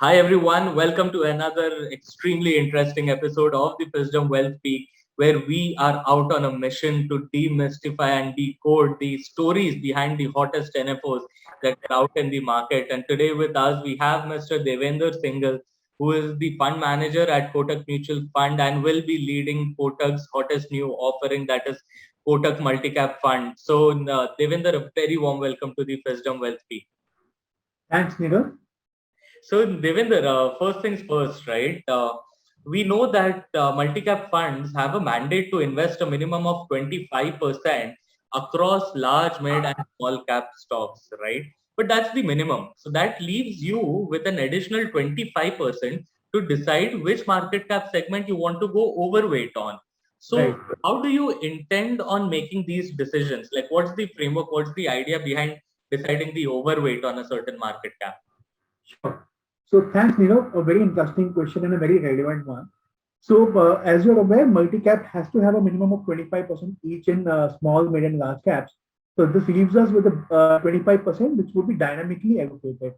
Hi everyone, welcome to another extremely interesting episode of the Wisdom Wealth Peak, where we are out on a mission to demystify and decode the stories behind the hottest NFOs that are out in the market. And today with us we have Mr. Devender Singhal, who is the fund manager at Kotak Mutual Fund and will be leading Kotak's hottest new offering, that is Kotak Multicap Fund. So Devender, a very warm welcome to the Wisdom Wealth Peak. Thanks, Nirav. So, Devinder, first things first, right? We know that multi-cap funds have a mandate to invest a minimum of 25% across large, mid, and small cap stocks, right? But that's the minimum. So that leaves you with an additional 25% to decide which market cap segment you want to go overweight on. Right. So, how do you intend on making these decisions? Like, what's the framework? What's the idea behind deciding the overweight on a certain market cap? Sure. So thanks, Nirav. A very interesting question and a very relevant one. So as you're aware, multi-cap has to have a minimum of 25% each in small, mid, and large caps. So this leaves us with a 25%, which would be dynamically allocated.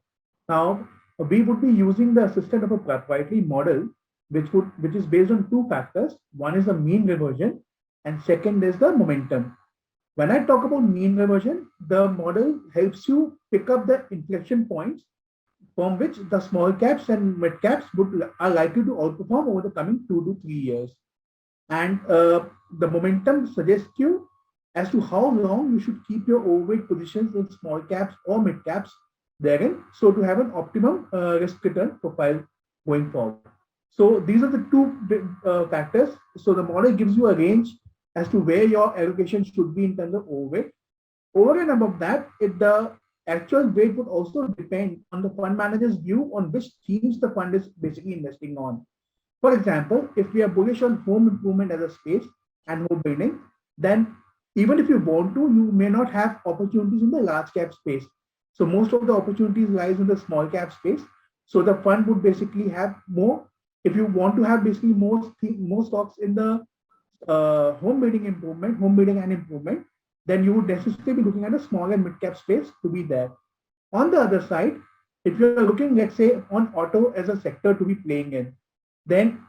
Now, we would be using the assistant of a proprietary model, which is based on two factors. One is the mean reversion, and second is the momentum. When I talk about mean reversion, the model helps you pick up the inflection points from which the small caps and mid caps are likely to outperform over the coming 2 to 3 years. And the momentum suggests you as to how long you should keep your overweight positions in small caps or mid caps therein, so to have an optimum risk return profile going forward. So these are the two factors. So the model gives you a range as to where your allocation should be in terms of overweight. Over and above that, the actual weight would also depend on the fund manager's view on which themes the fund is basically investing on. For example, if we are bullish on home improvement as a space and home building, then even if you want to, you may not have opportunities in the large cap space. So most of the opportunities lies in the small cap space. So the fund would basically have more. If you want to have basically more stocks in the home building and improvement, then you would necessarily be looking at a small and mid cap space to be there. On the other side, if you're looking, let's say, on auto as a sector to be playing in, then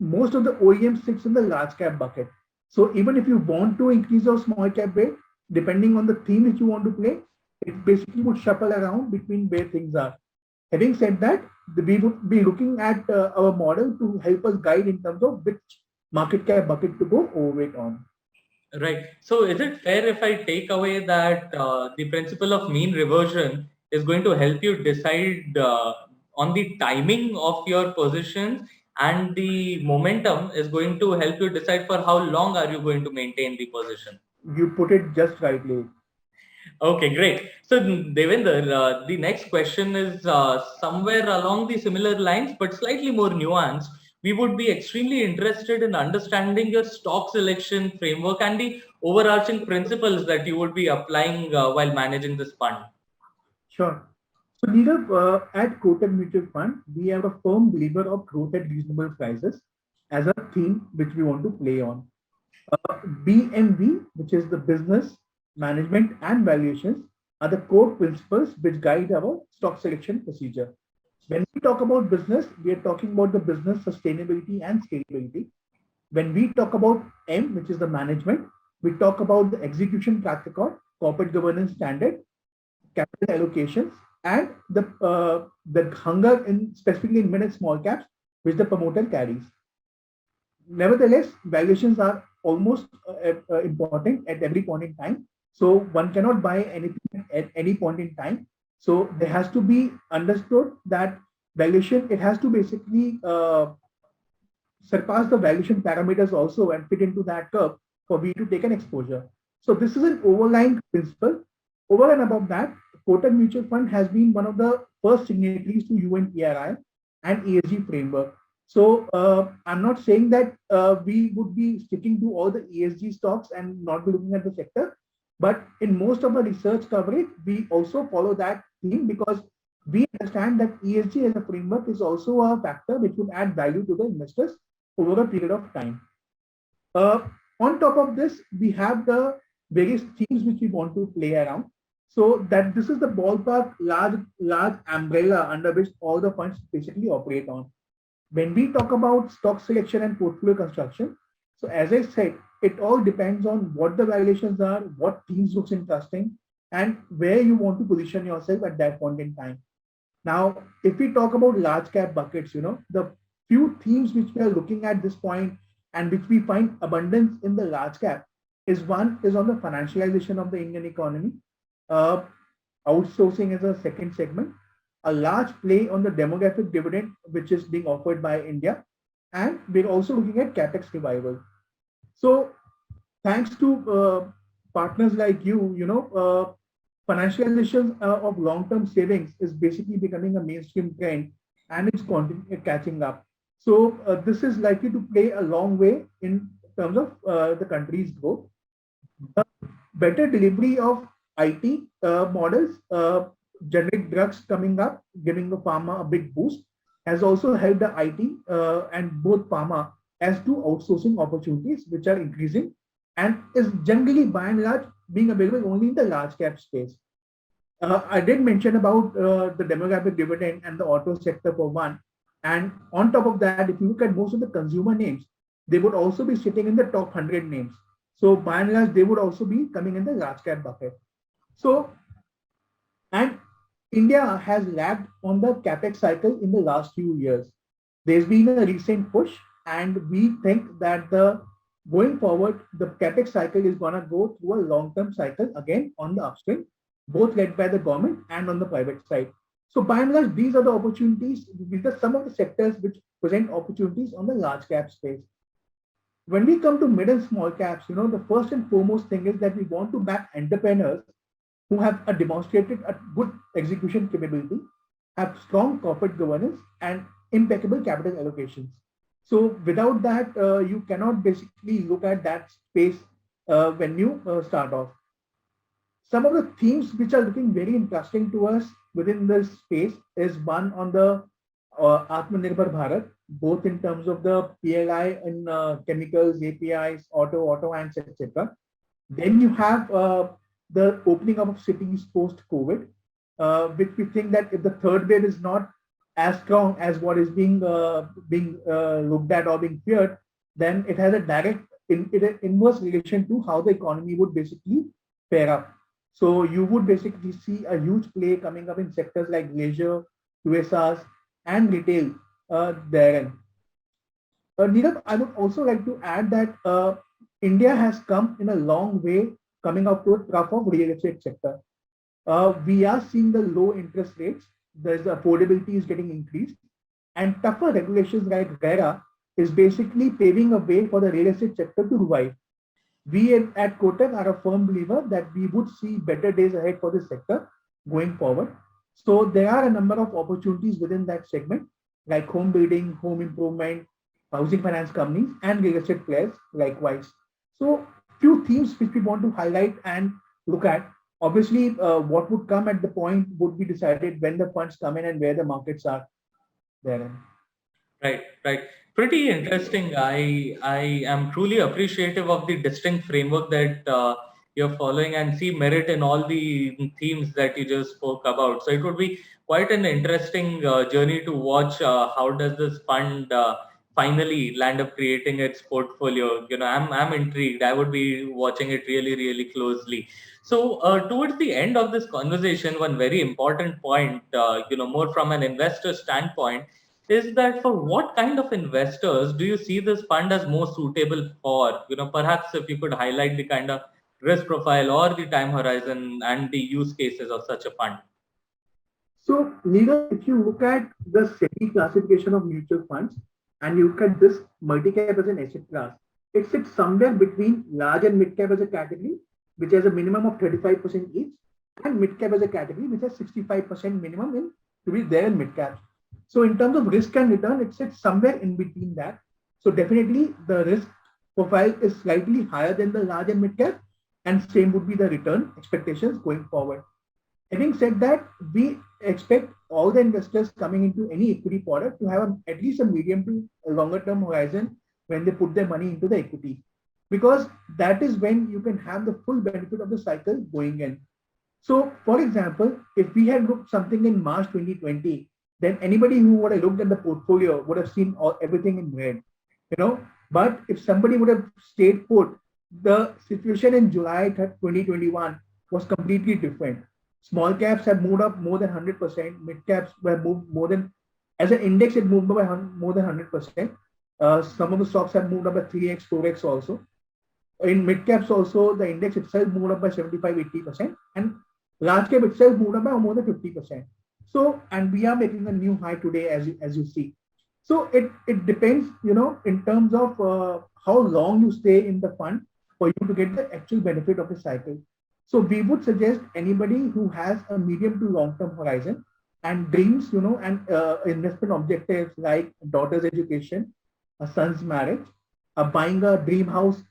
most of the OEM sits in the large cap bucket. So even if you want to increase your small cap weight, depending on the theme which you want to play, it basically would shuffle around between where things are. Having said that, we would be looking at our model to help us guide in terms of which market cap bucket to go overweight on. Right. So is it fair if I take away that the principle of mean reversion is going to help you decide on the timing of your positions, and the momentum is going to help you decide for how long are you going to maintain the position? You put it just rightly. Okay, great. So Devender, the next question is somewhere along the similar lines, but slightly more nuanced. We would be extremely interested in understanding your stock selection framework and the overarching principles that you would be applying while managing this fund. Sure. So, Nirav, at Kotak Mutual Fund, we have a firm believer of growth at reasonable prices as a theme which we want to play on. BMV, which is the business, management, and valuations, are the core principles which guide our stock selection procedure. When we talk about business, we are talking about the business sustainability and scalability. When we talk about M, which is the management, we talk about the execution track record, corporate governance standard, capital allocations, and the hunger in specifically in mid and small caps, which the promoter carries. Nevertheless, valuations are almost important at every point in time. So one cannot buy anything at any point in time. So there has to be understood that valuation, it has to basically surpass the valuation parameters also and fit into that curve for we to take an exposure. So this is an overlying principle. Over and above that, Kotak Mutual Fund has been one of the first signatories to UNPRI and ESG framework. So I'm not saying that we would be sticking to all the ESG stocks and not be looking at the sector, but in most of the research coverage, we also follow that theme because we understand that ESG as a framework is also a factor which would add value to the investors over a period of time. On top of this, we have the various themes which we want to play around. So that this is the ballpark large umbrella under which all the funds basically operate on. When we talk about stock selection and portfolio construction, so as I said, it all depends on what the valuations are, what themes looks interesting, and where you want to position yourself at that point in time. Now, if we talk about large cap buckets, the few themes which we are looking at this point and which we find abundance in the large cap is one is on the financialization of the Indian economy. Uh, Outsourcing is a second segment, a large play on the demographic dividend which is being offered by India, and we're also looking at capex revival. So thanks to partners like financialization of long-term savings is basically becoming a mainstream trend, and it's catching up. So this is likely to play a long way in terms of the country's growth. Better delivery of IT models, generic drugs coming up, giving the pharma a big boost, has also helped the IT and both pharma as to outsourcing opportunities, which are increasing and is generally by and large being available only in the large cap space. I did mention about the demographic dividend and the auto sector for one. And on top of that, if you look at most of the consumer names, they would also be sitting in the top 100 names. So by and large, they would also be coming in the large cap bucket. So, and India has lagged on the capex cycle in the last few years. There's been a recent push, and we think that the going forward, the capex cycle is going to go through a long-term cycle again on the upswing, both led by the government and on the private side. So by and large, these are the opportunities. These are some of the sectors which present opportunities on the large cap space. When we come to mid and small caps, the first and foremost thing is that we want to back entrepreneurs who have demonstrated a good execution capability, have strong corporate governance, and impeccable capital allocations. So without that, you cannot basically look at that space when you start off. Some of the themes which are looking very interesting to us within this space is one on the Atmanirbhar Bharat, both in terms of the PLI in chemicals, APIs, auto ants, etc. Then you have the opening up of cities post-COVID, which we think that if the third wave is not as strong as what is being looked at or being feared, then it has a direct inverse relation to how the economy would basically pair up. So you would basically see a huge play coming up in sectors like leisure, QSRs, and retail therein. Nirav, I would also like to add that India has come in a long way coming up to a trough of real estate sector. We are seeing the low interest rates, the affordability is getting increased, and tougher regulations like RERA is basically paving a way for the real estate sector to revive. We at Kotak are a firm believer that we would see better days ahead for this sector going forward. So there are a number of opportunities within that segment, like home building, home improvement, housing finance companies, and real estate players likewise. So few themes which we want to highlight and look at. Obviously, what would come at the point would be decided when the funds come in and where the markets are therein. Right. Pretty interesting. I am truly appreciative of the distinct framework that you're following and see merit in all the themes that you just spoke about. So it would be quite an interesting journey to watch. How does this fund finally land up creating its portfolio? I'm intrigued. I would be watching it really closely. So towards the end of this conversation, one very important point, more from an investor standpoint, is that for what kind of investors do you see this fund as more suitable for? Perhaps if you could highlight the kind of risk profile or the time horizon and the use cases of such a fund. So, Neerav, if you look at the SEBI classification of mutual funds and you look at this multi-cap as an asset class, it sits somewhere between large and mid-cap as a category, which has a minimum of 35% each, and mid-cap as a category, which has 65% minimum to be there in mid-caps. So in terms of risk and return, it sits somewhere in between that. So definitely the risk profile is slightly higher than the large and mid-cap, and same would be the return expectations going forward. Having said that, we expect all the investors coming into any equity product to have at least a medium to longer term horizon when they put their money into the equity, because that is when you can have the full benefit of the cycle going in. So, for example, if we had looked something in March 2020, then anybody who would have looked at the portfolio would have seen everything in red, you know. But if somebody would have stayed put, the situation in July 2021 was completely different. Small caps have moved up more than 100%. Mid caps were moved more than, as an index, it moved up by more than 100%. Some of the stocks have moved up by 3x, 4x also. In mid caps also, the index itself moved up by 75-80%, and large cap itself moved up by more than 50%. So, and we are making a new high today, as you see. So it depends, in terms of how long you stay in the fund for you to get the actual benefit of the cycle. So we would suggest anybody who has a medium to long term horizon and dreams, and investment objectives like daughter's education, a son's marriage, buying a dream house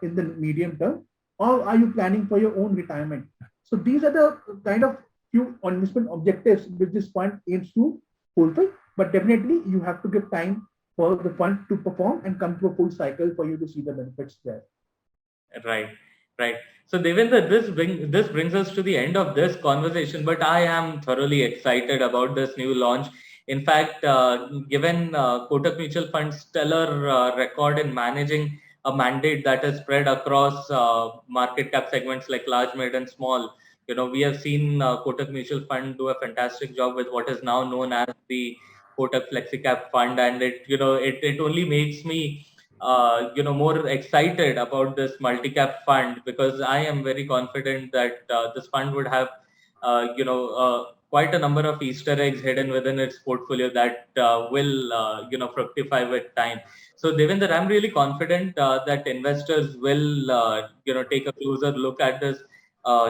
in the medium term, or are you planning for your own retirement? So these are the kind of few investment objectives which this fund aims to fulfill. But definitely you have to give time for the fund to perform and come to a full cycle for you to see the benefits there. Right, right. So Devendra, this brings us to the end of this conversation, but I am thoroughly excited about this new launch. In fact, given Kotak Mutual Fund's stellar record in managing a mandate that is spread across market cap segments like large, mid, and small, we have seen Kotak Mutual Fund do a fantastic job with what is now known as the Kotak Flexi Cap Fund, and it only makes me more excited about this multi-cap fund, because I am very confident that this fund would have quite a number of Easter eggs hidden within its portfolio that will fructify with time. So Devendra, I'm really confident that investors will take a closer look at this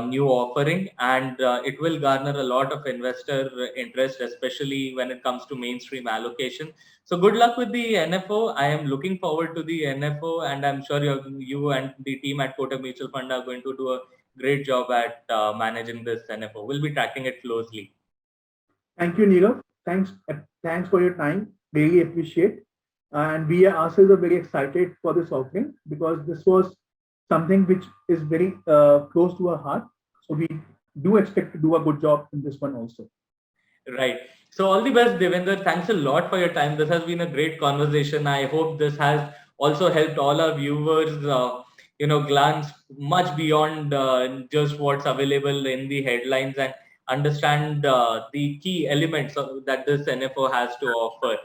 new offering, and it will garner a lot of investor interest, especially when it comes to mainstream allocation. So good luck with the NFO. I am looking forward to the NFO, and I'm sure you and the team at Kotak Mutual Fund are going to do a great job at managing this NFO. We'll be tracking it closely. Thank you, Neerav. Thanks for your time. Really appreciate. And we ourselves are very excited for this offering, because this was something which is very close to our heart. So we do expect to do a good job in this one also. Right. So all the best, Devendra. Thanks a lot for your time. This has been a great conversation. I hope this has also helped all our viewers, glance much beyond just what's available in the headlines and understand the key elements that this NFO has to offer.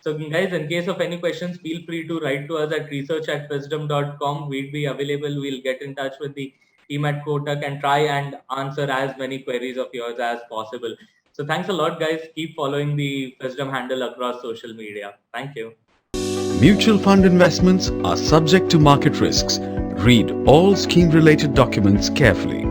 So guys, in case of any questions, feel free to write to us at research@wisdom.com. We'd be available. We'll get in touch with the team at Kotak and try and answer as many queries of yours as possible. So thanks a lot, guys. Keep following the Wisdom handle across social media. Thank you. Mutual fund investments are subject to market risks. Read all scheme-related documents carefully.